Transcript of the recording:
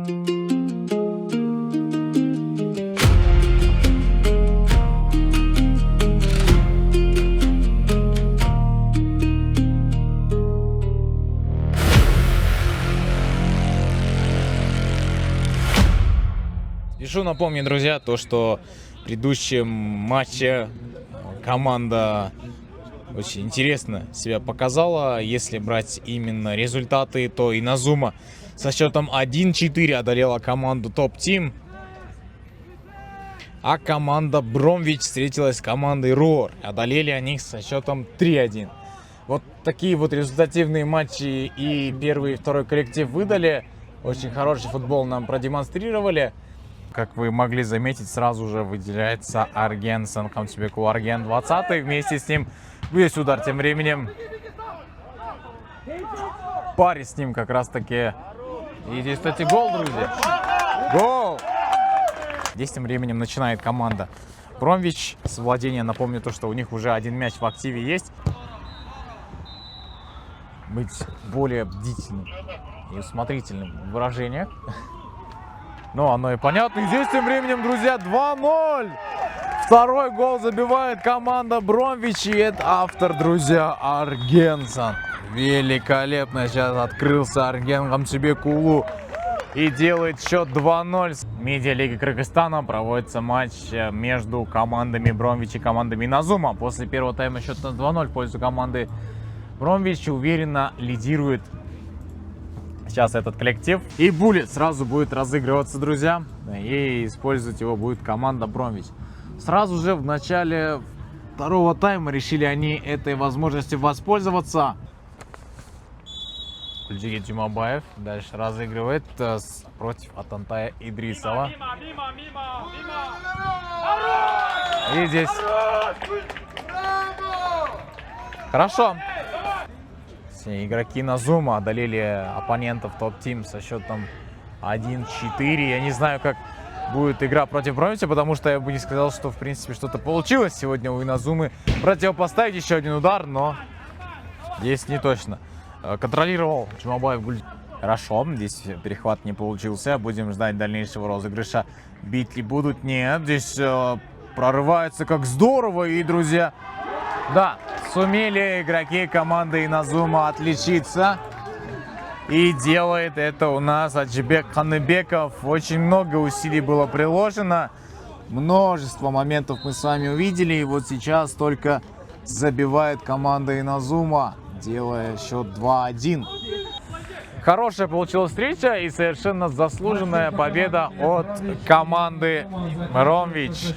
Спешу напомнить, друзья, то, что в предыдущем матче команда очень интересно себя показала. Если брать именно результаты, то Иназума со счетом 1-4 одолела команду Top Team. А команда Бромвич встретилась с командой Руор. Одолели они со счетом 3-1. Вот такие вот результативные матчи и первый и второй коллектив выдали. Очень хороший футбол нам продемонстрировали. Как вы могли заметить, сразу же выделяется Арген Санкамсбеку. Арген 20-й. Вместе с ним весь удар. Тем временем в паре с ним как раз таки. И здесь, кстати, гол, друзья. Гол! Здесь тем временем начинает команда Бромвич с владения. Напомню то, что у них уже один мяч в активе есть. Быть более бдительным и усмотрительным в выражениях. Ну, оно и понятно. И здесь тем временем, друзья, 2-0. Второй гол забивает команда Бромвич. И это автор, друзья, Аргенсон. Великолепно сейчас открылся Арген Камчебекулу. И делает счет 2-0. В медиалиге Кыргызстана проводится матч между командами Бромвич и командами Иназума. После первого тайма счет на 2-0 в пользу команды Бромвич уверенно лидирует сейчас этот коллектив. И буллет сразу будет разыгрываться, друзья. И использовать его будет команда Бромвич. Сразу же в начале второго тайма решили они этой возможностью воспользоваться. Кульджигит Джумабаев дальше разыгрывает против Атантая Идрисова. И здесь хорошо. Игроки Иназума одолели оппонентов Top Team со счетом 1-4. Я не знаю, как будет игра против Бромвича, потому что я бы не сказал, что в принципе что-то получилось сегодня у Иназумы противопоставить еще один удар, но здесь не точно. Контролировал Джумабаев. Хорошо, здесь перехват не получился. Будем ждать дальнейшего розыгрыша. Бить ли будут? Нет, здесь прорывается как здорово. И, друзья, да, сумели игроки команды Иназума отличиться. И делает это у нас Аджибек Ханыбеков. Очень много усилий было приложено. Множество моментов мы с вами увидели. И вот сейчас только забивает команда Иназума, делая счет 2-1. Хорошая получилась встреча и совершенно заслуженная победа от команды Бромвич.